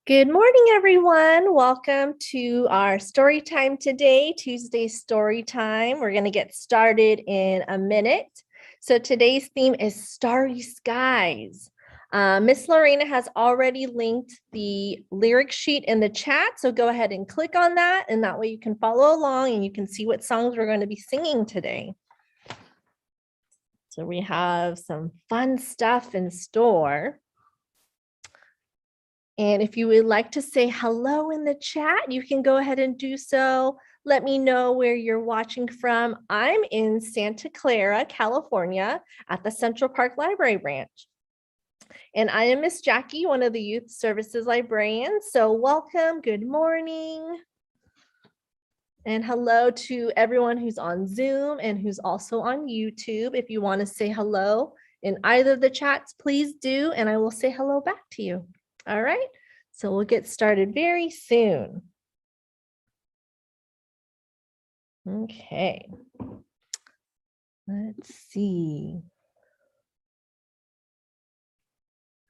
Good morning, everyone. Welcome to our story time today, Tuesday story time. We're going to get started in a minute. So today's theme is starry skies. Miss Lorena has already linked the lyric sheet in the chat. So go ahead and click on that. And that way you can follow along and you can see what songs we're going to be singing today. So we have some fun stuff in store. And if you would like to say hello in the chat, you can go ahead and do so. Let me know where you're watching from. I'm in Santa Clara, California at the Central Park Library branch. And I am Miss Jackie, one of the Youth Services librarians. So welcome, good morning. And hello to everyone who's on Zoom and who's also on YouTube. If you want to say hello in either of the chats, please do, and I will say hello back to you. All right, so we'll get started very soon. Okay, let's see.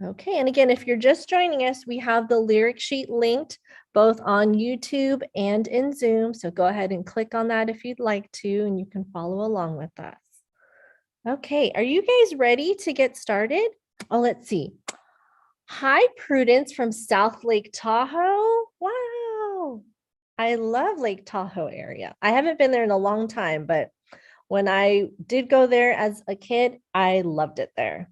Okay, and again, if you're just joining us, we have the lyric sheet linked both on YouTube and in Zoom. So go ahead and click on that if you'd like to, and you can follow along with us. Okay, are you guys ready to get started? Oh, let's see. Hi, Prudence from South Lake Tahoe. Wow. I love Lake Tahoe area. I haven't been there in a long time, but when I did go there as a kid, I loved it there.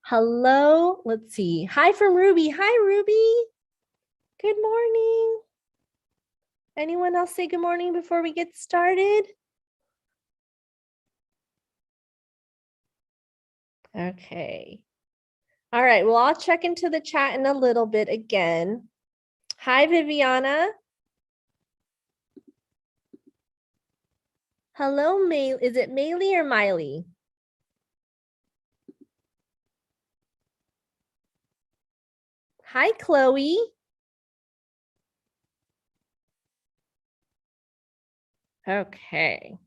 Hello, let's see. Hi from Ruby. Hi, Ruby. Good morning. Anyone else say good morning before we get started? Okay. All right, well, I'll check into the chat in a little bit again. Hi, Viviana. Hello, May. Is it Maylee or Miley? Hi, Chloe. Okay.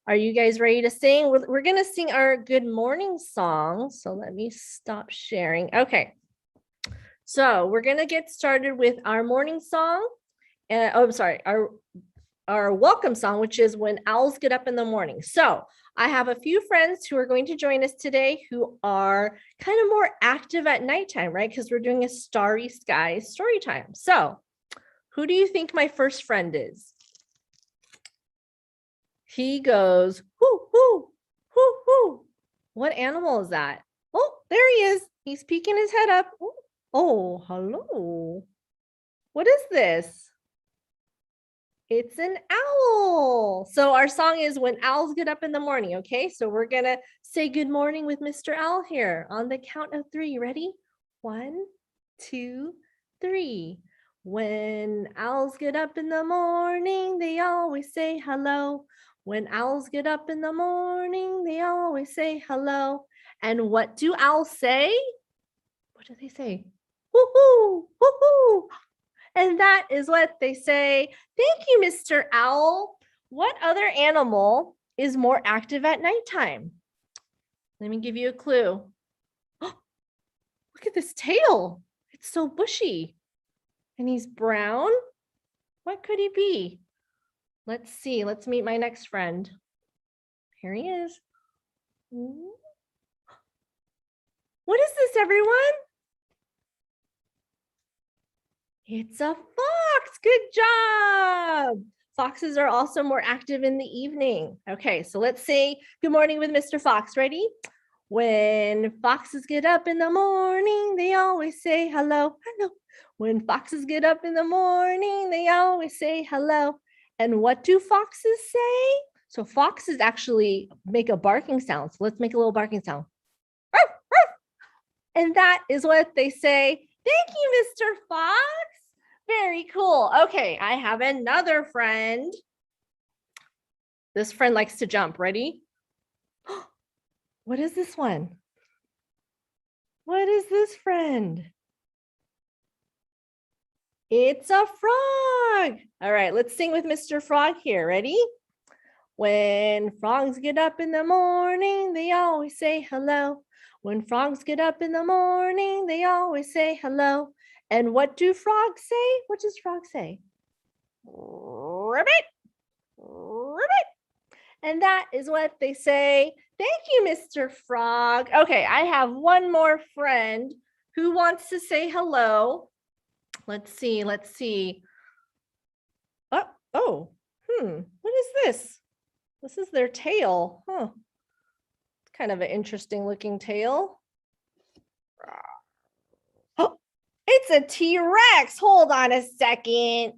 Are you guys ready to sing? We're going to sing our good morning song. So let me stop sharing. Okay. So we're going to get started with our morning song. Our welcome song, which is When Owls Get Up in the Morning. So I have a few friends who are going to join us today who are kind of more active at nighttime, right? Because we're doing a starry sky story time. So who do you think my first friend is? He goes, hoo, hoo, hoo, hoo. What animal is that? Oh, there he is. He's peeking his head up. Oh, hello. What is this? It's an owl. So our song is When Owls Get Up in the Morning, okay? So we're gonna say good morning with Mr. Owl here on the count of 3. Ready? 1, 2, 3. When owls get up in the morning, they always say hello. When owls get up in the morning, they always say hello. And what do owls say? What do they say? Woo-hoo, woo-hoo. And that is what they say. Thank you, Mr. Owl. What other animal is more active at nighttime? Let me give you a clue. Oh, look at this tail. It's so bushy. And he's brown. What could he be? Let's see. Let's meet my next friend. Here he is. What is this, everyone? It's a fox. Good job. Foxes are also more active in the evening. Okay, so let's say good morning with Mr. Fox. Ready? When foxes get up in the morning, they always say hello, hello. When foxes get up in the morning, they always say hello. And what do foxes say? So foxes actually make a barking sound. So let's make a little barking sound. And that is what they say. Thank you, Mr. Fox. Very cool. Okay, I have another friend. This friend likes to jump. Ready? What is this one? What is this friend? It's a frog. All right, let's sing with Mr. Frog here. Ready? When frogs get up in the morning, they always say hello. When frogs get up in the morning, they always say hello. And what do frogs say? What does frog say? Ribbit, ribbit. And that is what they say. Thank you, Mr. Frog. Okay, I have one more friend who wants to say hello. Let's see. Oh, what is this? This is their tail. Huh. It's kind of an interesting looking tail. Oh, it's a T-Rex. Hold on a second.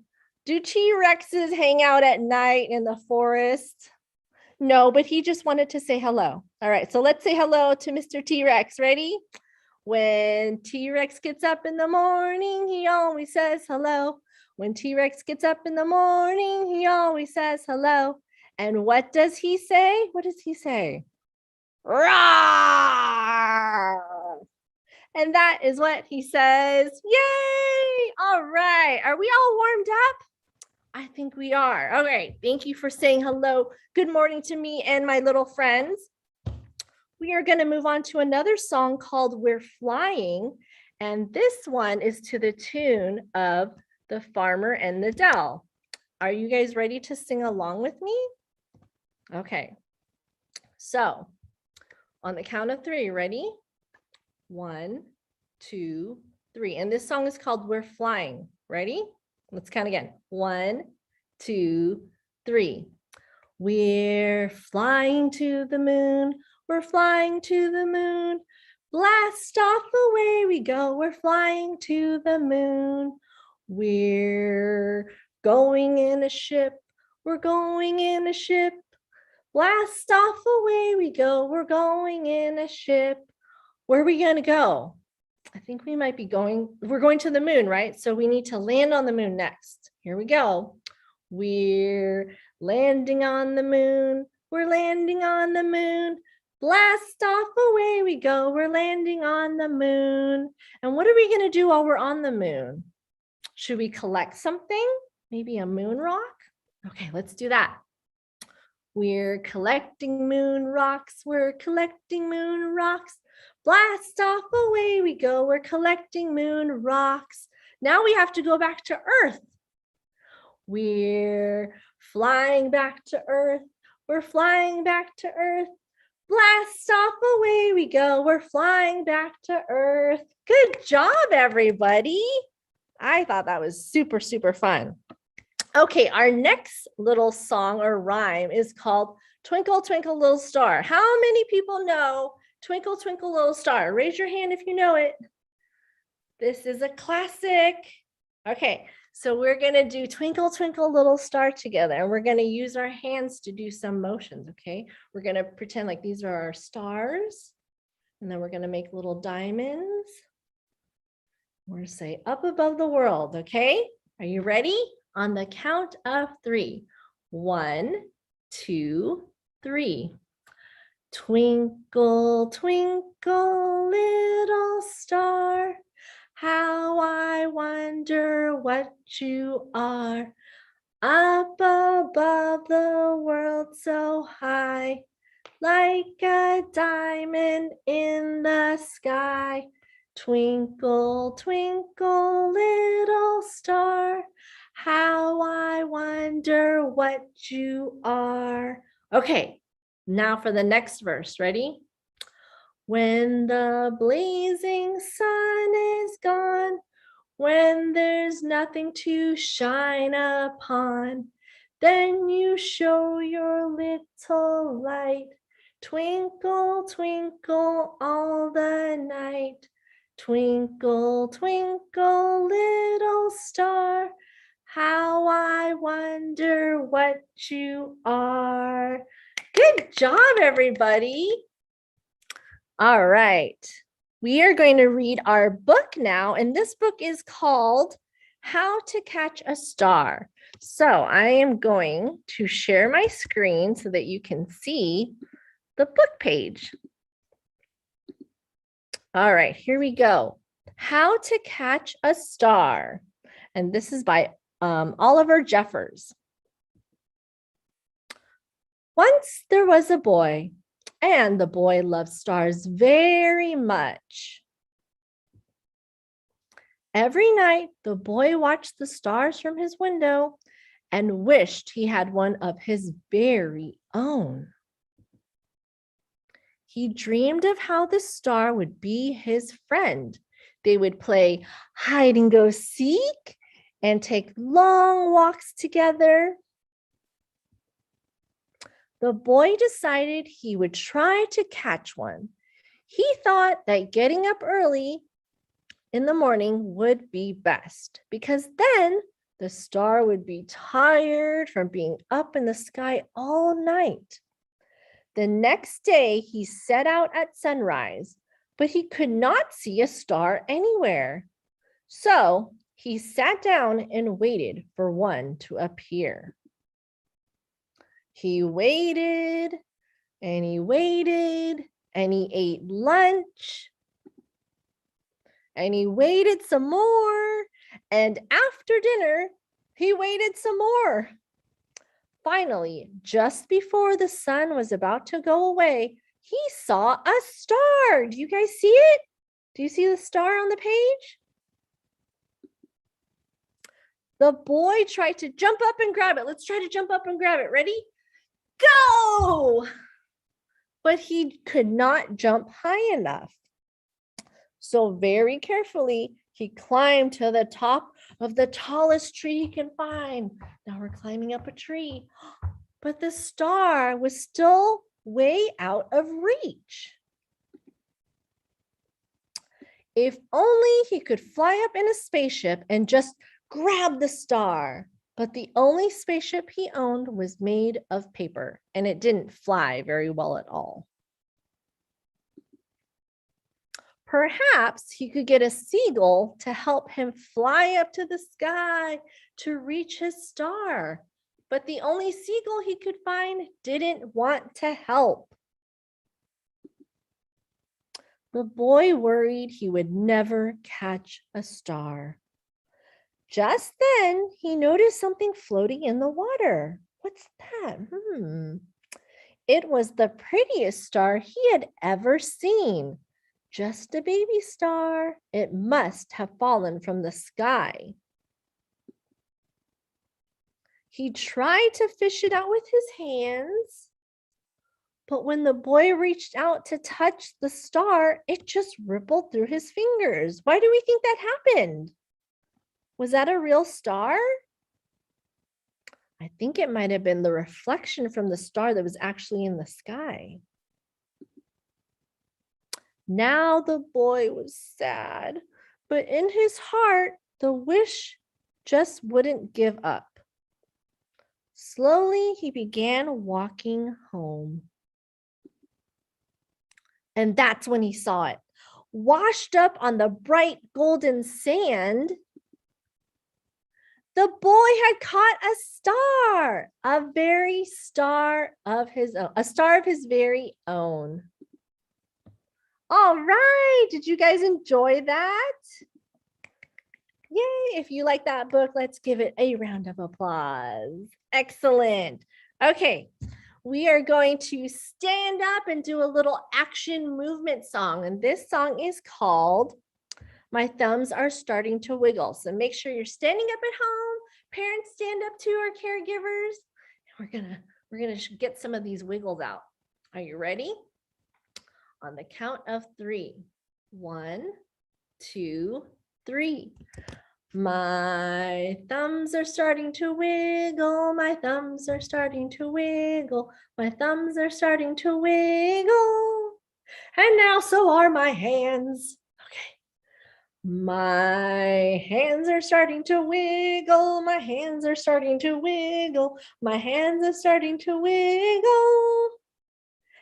Do T-Rexes hang out at night in the forest? No, but he just wanted to say hello. All right, so let's say hello to Mr. T-Rex. Ready? When T-Rex gets up in the morning, he always says hello. When T-Rex gets up in the morning, he always says hello. And what does he say? What does he say? Roar! And that is what he says. Yay! All right. Are we all warmed up? I think we are. All right. Thank you for saying hello. Good morning to me and my little friends. We are going to move on to another song called We're Flying. And this one is to the tune of The Farmer and the Dell. Are you guys ready to sing along with me? Okay. So on the count of 3, ready? 1, 2, 3. And this song is called We're Flying. Ready? Let's count again. 1, 2, 3. We're flying to the moon. We're flying to the moon. Blast off away we go. We're flying to the moon. We're going in a ship. We're going in a ship. Blast off away we go. We're going in a ship. Where are we going to go? I think we might be we're going to the moon, right? So we need to land on the moon next. Here we go. We're landing on the moon. We're landing on the moon. Blast off away we go. We're landing on the moon. And what are we going to do while we're on the moon? Should we collect something? Maybe a moon rock? Okay, let's do that. We're collecting moon rocks. We're collecting moon rocks. Blast off away we go. We're collecting moon rocks. Now we have to go back to Earth. We're flying back to Earth. We're flying back to Earth. Blast off away we go. We're flying back to Earth. Good job, everybody. I thought that was super, super fun. Okay, our next little song or rhyme is called Twinkle, Twinkle, Little Star. How many people know Twinkle, Twinkle, Little Star? Raise your hand if you know it. This is a classic. Okay, so we're going to do Twinkle, Twinkle, Little Star together, and we're going to use our hands to do some motions, okay? We're going to pretend like these are our stars, and then we're going to make little diamonds. We're going to say up above the world, okay? Are you ready? On the count of 3. 1, 2, 3. Twinkle, twinkle, little star, how I wonder what you are. Up above the world so high, like a diamond in the sky. Twinkle, twinkle, little star, how I wonder what you are. Okay, now for the next verse. Ready? When the blazing sun is gone, when there's nothing to shine upon, then you show your little light. Twinkle, twinkle all the night. Twinkle, twinkle, little star, how I wonder what you are. Good job, everybody. All right. We are going to read our book now, and this book is called How to Catch a Star. So I am going to share my screen so that you can see the book page. All right, here we go. How to Catch a Star. And this is by Oliver Jeffers. Once there was a boy, And the boy loved stars very much. Every night, the boy watched the stars from his window and wished he had one of his very own. He dreamed of how the star would be his friend. They would play hide and go seek and take long walks together. The boy decided he would try to catch one. He thought that getting up early in the morning would be best because then the star would be tired from being up in the sky all night. The next day, he set out at sunrise, but he could not see a star anywhere. So he sat down and waited for one to appear. He waited and he waited and he ate lunch and he waited some more. And after dinner, he waited some more. Finally, just before the sun was about to go away, he saw a star. Do you guys see it? Do you see the star on the page? The boy tried to jump up and grab it. Let's try to jump up and grab it. Ready? Go! But he could not jump high enough. So very carefully, he climbed to the top of the tallest tree he can find. Now we're climbing up a tree. But the star was still way out of reach. If only he could fly up in a spaceship and just grab the star. But the only spaceship he owned was made of paper, and it didn't fly very well at all. Perhaps he could get a seagull to help him fly up to the sky to reach his star. But the only seagull he could find didn't want to help. The boy worried he would never catch a star. Just then, he noticed something floating in the water. What's that? It was the prettiest star he had ever seen. Just a baby star. It must have fallen from the sky. He tried to fish it out with his hands, but when the boy reached out to touch the star, it just rippled through his fingers. Why do we think that happened? Was that a real star? I think it might have been the reflection from the star that was actually in the sky. Now the boy was sad, but in his heart, the wish just wouldn't give up. Slowly, he began walking home. And that's when he saw it. Washed up on the bright golden sand, the boy had caught a star, a star of his very own. All right, did you guys enjoy that? Yay, if you like that book, let's give it a round of applause. Excellent. Okay, we are going to stand up and do a little action movement song. And this song is called My Thumbs Are Starting to Wiggle. So make sure you're standing up at home. Parents, stand up too, our caregivers. And we're gonna get some of these wiggles out. Are you ready? On the count of 3. 1, 2, 3. My thumbs are starting to wiggle. My thumbs are starting to wiggle. My thumbs are starting to wiggle. And now so are my hands. Okay. My hands are starting to wiggle. My hands are starting to wiggle. My hands are starting to wiggle.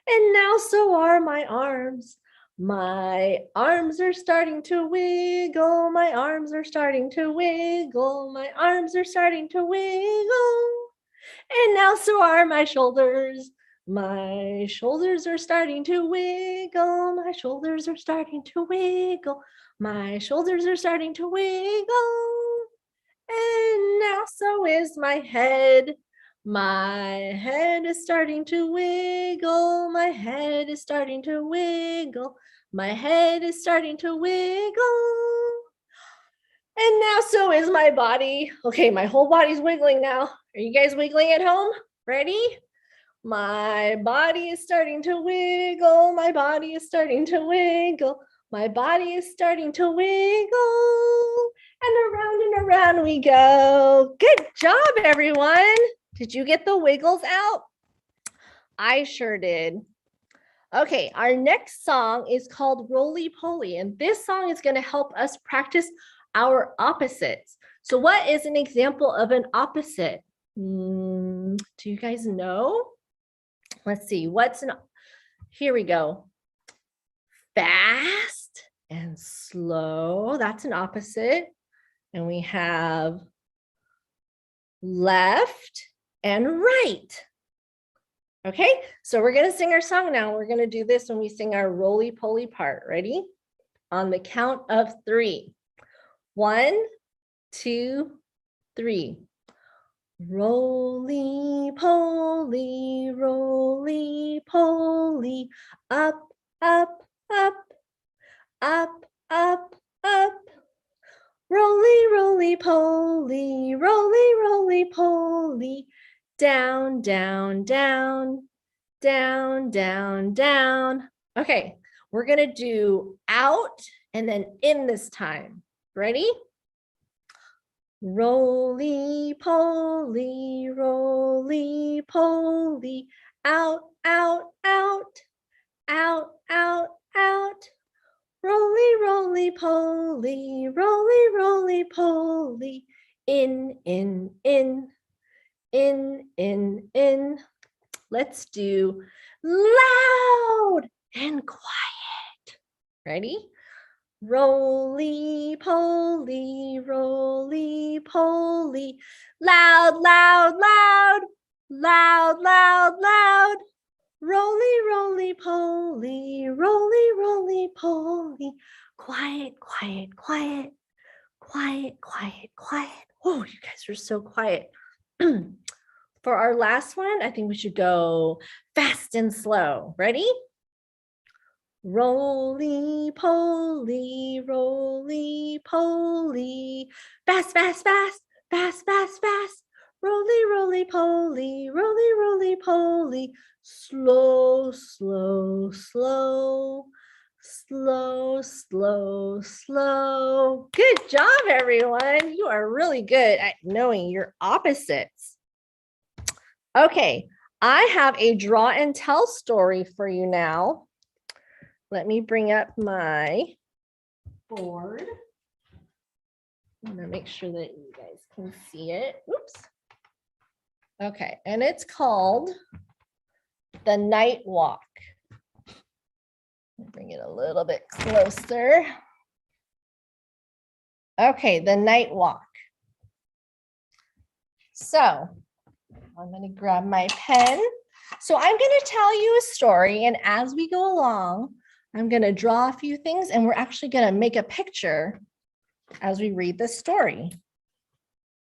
And now so are my arms. My arms are starting to wiggle. My arms are starting to wiggle. My arms are starting to wiggle. And now so are my shoulders. My shoulders are starting to wiggle. My shoulders are starting to wiggle. My shoulders are starting to wiggle. And now so is my head. My head is starting to wiggle. My head is starting to wiggle. My head is starting to wiggle. And now so is my body. Okay, my whole body's wiggling now. Are you guys wiggling at home? Ready? My body is starting to wiggle. My body is starting to wiggle. My body is starting to wiggle. And around we go. Good job, everyone. Did you get the wiggles out? I sure did. Okay, our next song is called Roly Poly, and this song is going to help us practice our opposites. So what is an example of an opposite? Do you guys know? Let's see, here we go. Fast and slow, that's an opposite. And we have left and right. Okay, so we're gonna sing our song now. We're gonna do this when we sing our roly-poly part. Ready? On the count of 3. 1, 2, 3. Roly-poly, roly-poly, up, up, up, up, up, up. Roly, roly-poly, roly, roly-poly, down, down, down, down, down, down. Okay, we're gonna do out and then in this time. Ready? Roly-poly, roly-poly, out, out, out, out, out, out. Roly, roly-poly, roly, roly-poly, in, in, in, in, in, in. Let's do loud and quiet. Ready? Roly-poly, roly-poly, loud, loud, loud, loud, loud, loud. Roly, roly-poly, roly, roly-poly, quiet, quiet, quiet, quiet, quiet, quiet. Oh, you guys are so quiet. For our last one, I think we should go fast and slow. Ready? Roly-poly, roly-poly, fast, fast, fast, fast, fast, fast. Roly, roly-poly, roly, roly-poly, slow, slow, slow, slow, slow, slow. Good job, everyone. You are really good at knowing your opposites. Okay, I have a draw and tell story for you now. Let me bring up my board. I'm gonna make sure that you guys can see it. Oops. Okay, and it's called The Night Walk. Bring it a little bit closer. Okay, The Night Walk. So I'm gonna grab my pen. So I'm gonna tell you a story, and as we go along, I'm going to draw a few things, and we're actually going to make a picture as we read the story.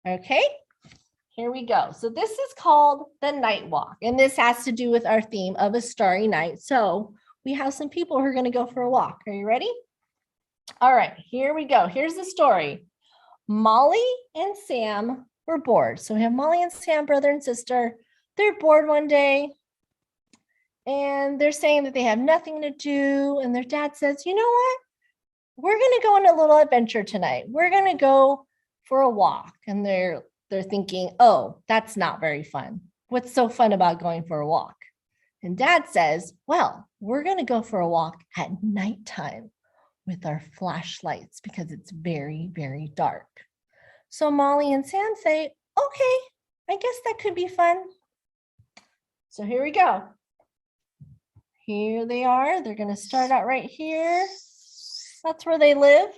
Okay, here we go. So this is called The Night Walk, and this has to do with our theme of a starry night. So we have some people who are going to go for a walk. Are you ready? All right, here we go. Here's the story. Molly and Sam were bored. So we have Molly and Sam, brother and sister. They're bored one day. And they're saying that they have nothing to do. And their dad says, you know what? We're going to go on a little adventure tonight. We're going to go for a walk. And they're thinking, oh, that's not very fun. What's so fun about going for a walk? And dad says, well, we're going to go for a walk at nighttime with our flashlights because it's very, very dark. So Molly and Sam say, okay, I guess that could be fun. So here we go. Here they are. They're going to start out right here. That's where they live.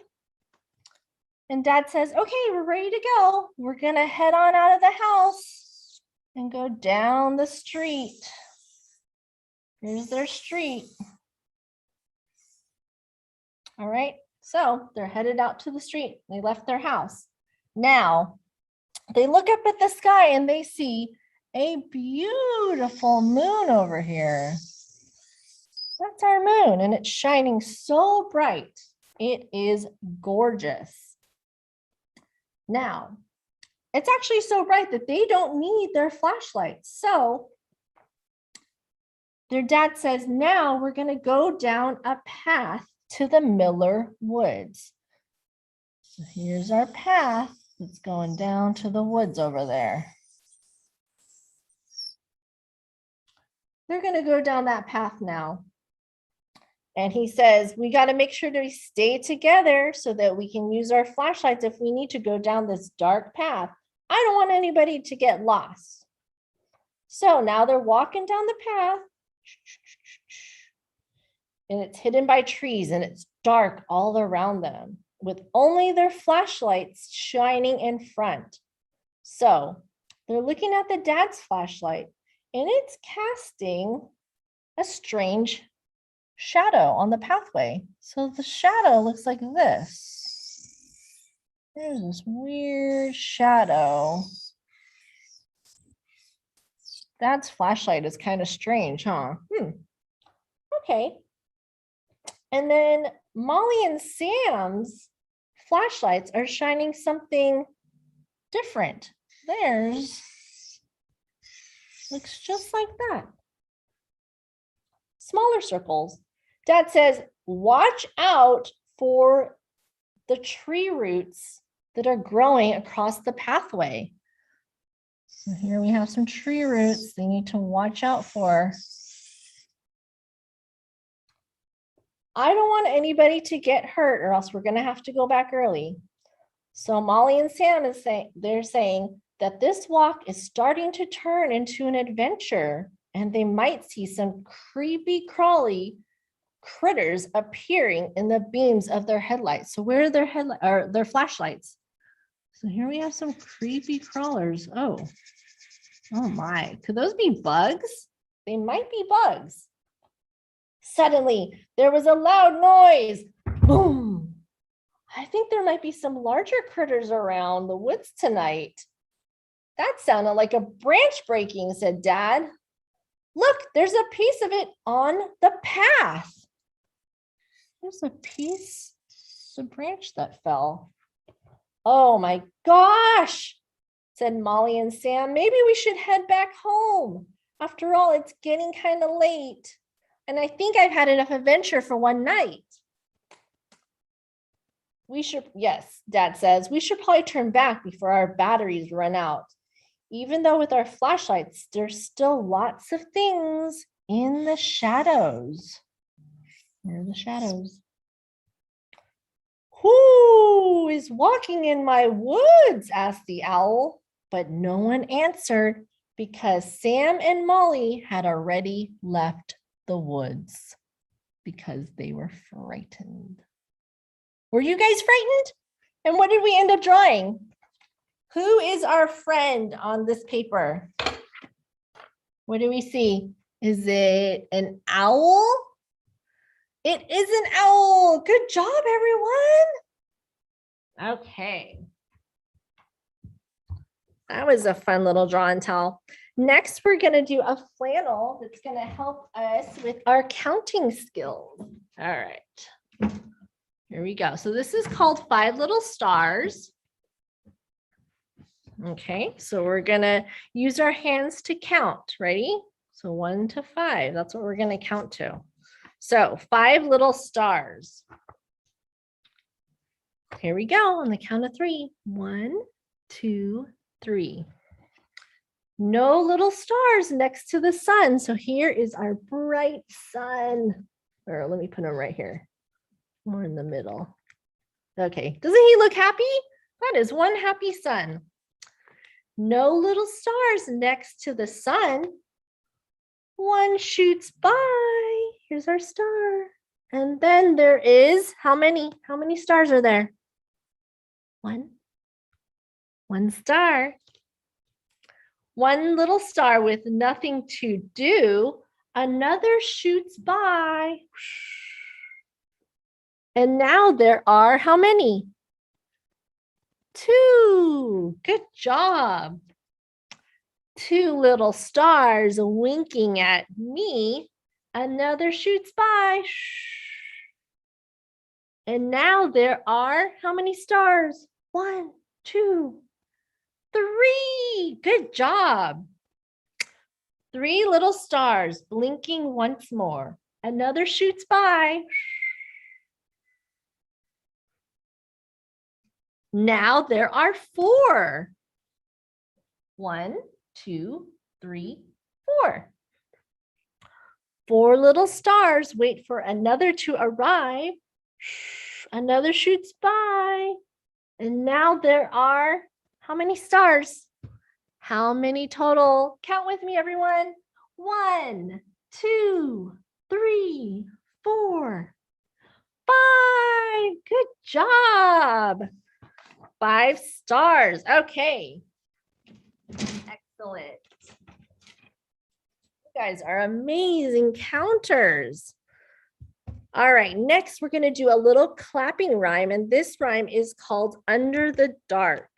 And dad says, okay, we're ready to go. We're going to head on out of the house and go down the street. Here's their street. All right. So they're headed out to the street. They left their house. Now they look up at the sky and they see a beautiful moon over here. That's our moon, and it's shining so bright. It is gorgeous. Now, it's actually so bright that they don't need their flashlights. So their dad says, now we're going to go down a path to the Miller Woods. So here's our path. It's going down to the woods over there. They're going to go down that path now. And he says, we got to make sure to stay together so that we can use our flashlights if we need to go down this dark path. I don't want anybody to get lost. So now they're walking down the path. And it's hidden by trees and it's dark all around them with only their flashlights shining in front. So they're looking at the dad's flashlight and it's casting a strange shadow on the pathway. So the shadow looks like this. There's this weird shadow. Dad's flashlight is kind of strange, huh? Okay. And then Molly and Sam's flashlights are shining something different. Theirs looks just like that. Smaller circles. Dad says, watch out for the tree roots that are growing across the pathway. So here we have some tree roots they need to watch out for. I don't want anybody to get hurt or else we're going to have to go back early. So Molly and Sam is saying, they're saying that this walk is starting to turn into an adventure and they might see some creepy crawly critters appearing in the beams of their headlights. So where are their headlights or their flashlights? So here we have some creepy crawlers. Oh my, could those be bugs? They might be bugs. Suddenly, there was a loud noise. Boom. I think there might be some larger critters around the woods tonight. That sounded like a branch breaking, said Dad. Look, there's a piece of it on the path. There's a piece, a branch that fell. Oh my gosh, said Molly and Sam. Maybe we should head back home. After all, it's getting kind of late. And I think I've had enough adventure for one night. We should, yes, Dad says, we should probably turn back before our batteries run out. Even though with our flashlights, there's still lots of things in the shadows. Where are the shadows? Who is walking in my woods? Asked the owl, but no one answered because Sam and Molly had already left the woods because they were frightened. Were you guys frightened? And what did we end up drawing? Who is our friend on this paper? What do we see? Is it an owl? It is an owl. Good job, everyone. Okay. That was a fun little draw and tell. Next, we're going to do a flannel that's going to help us with our counting skills. All right. Here we go. So this is called 5 Little Stars. Okay, so we're going to use our hands to count. Ready? So 1 to 5. That's what we're going to count to. So 5 little stars. Here we go on the count of 3. 1, 2, 3. No little stars next to the sun. So here is our bright sun. Or let me put him right here. More in the middle. Okay, doesn't he look happy? That is one happy sun. No little stars next to the sun. One shoots by. Here's our star. And then there is, how many? How many stars are there? 1. 1 star. 1 little star with nothing to do. Another shoots by. And now there are how many? 2. Good job. 2 little stars winking at me. Another shoots by. And now there are how many stars? 1, 2, 3. Good job. 3 little stars blinking once more. Another shoots by. Now there are 4. 1, 2, 3, 4. 4 little stars wait for another to arrive. Another shoots by. And now there are how many stars? How many total? Count with me, everyone. 1, 2, 3, 4, 5. Good job. 5 stars. Okay. Excellent. You guys are amazing counters. All right, next we're going to do a little clapping rhyme, and this rhyme is called Under the Dark.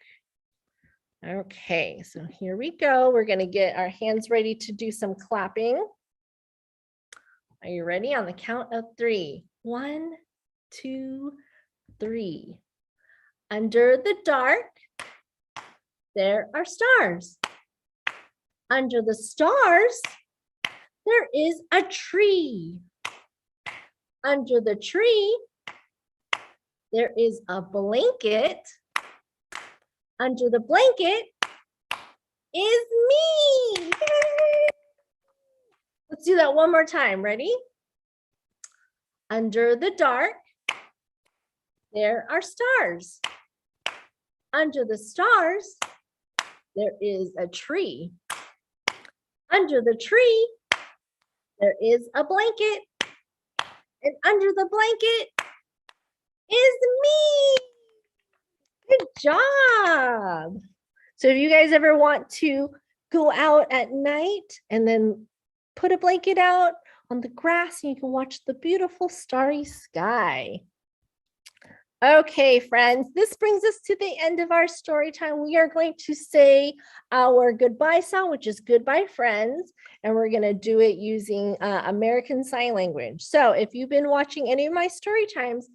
Okay, so here we go. We're going to get our hands ready to do some clapping. Are you ready? On the count of 3. 1, 2, 3. Under the dark, there are stars. Under the stars, there is a tree. Under the tree, there is a blanket. Under the blanket is me. Yay! Let's do that one more time. Ready? Under the dark, there are stars. Under the stars, there is a tree. Under the tree, there is a blanket. And under the blanket is me. Good job. So if you guys ever want to go out at night and then put a blanket out on the grass and you can watch the beautiful starry sky. Okay, friends, this brings us to the end of our story time. We are going to say our goodbye song, which is Goodbye Friends, and we're going to do it using American Sign Language. So if you've been watching any of my story times,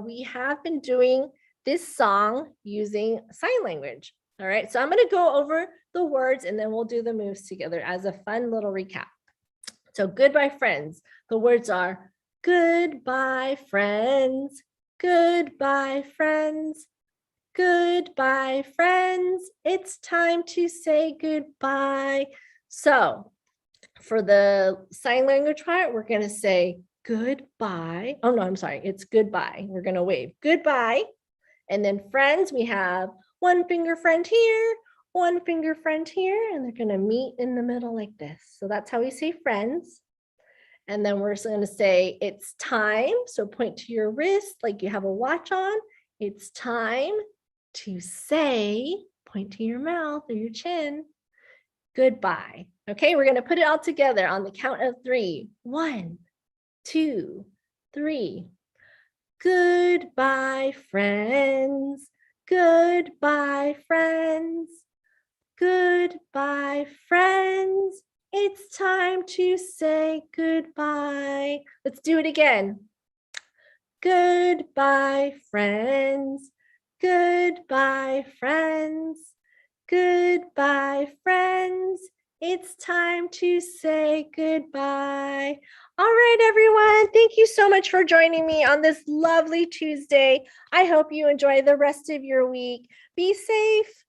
we have been doing this song using sign language. All right, so I'm going to go over the words and then we'll do the moves together as a fun little recap. So goodbye, friends. The words are goodbye, friends. Goodbye, friends. Goodbye, friends. It's time to say goodbye. So for the sign language part, we're going to say goodbye. Oh, no, I'm sorry. It's goodbye. We're going to wave goodbye. And then friends, we have one finger friend here, one finger friend here, and they're going to meet in the middle like this. So that's how we say friends. And then we're going to say it's time. So point to your wrist like you have a watch on. It's time to say, point to your mouth or your chin, goodbye. Okay, we're going to put it all together on the count of 3. 1, 2, 3. Goodbye, friends. Goodbye, friends. Goodbye, friends. It's time to say goodbye. Let's do it again. Goodbye, friends. Goodbye, friends. Goodbye, friends. It's time to say goodbye. All right, everyone. Thank you so much for joining me on this lovely Tuesday. I hope you enjoy the rest of your week. Be safe.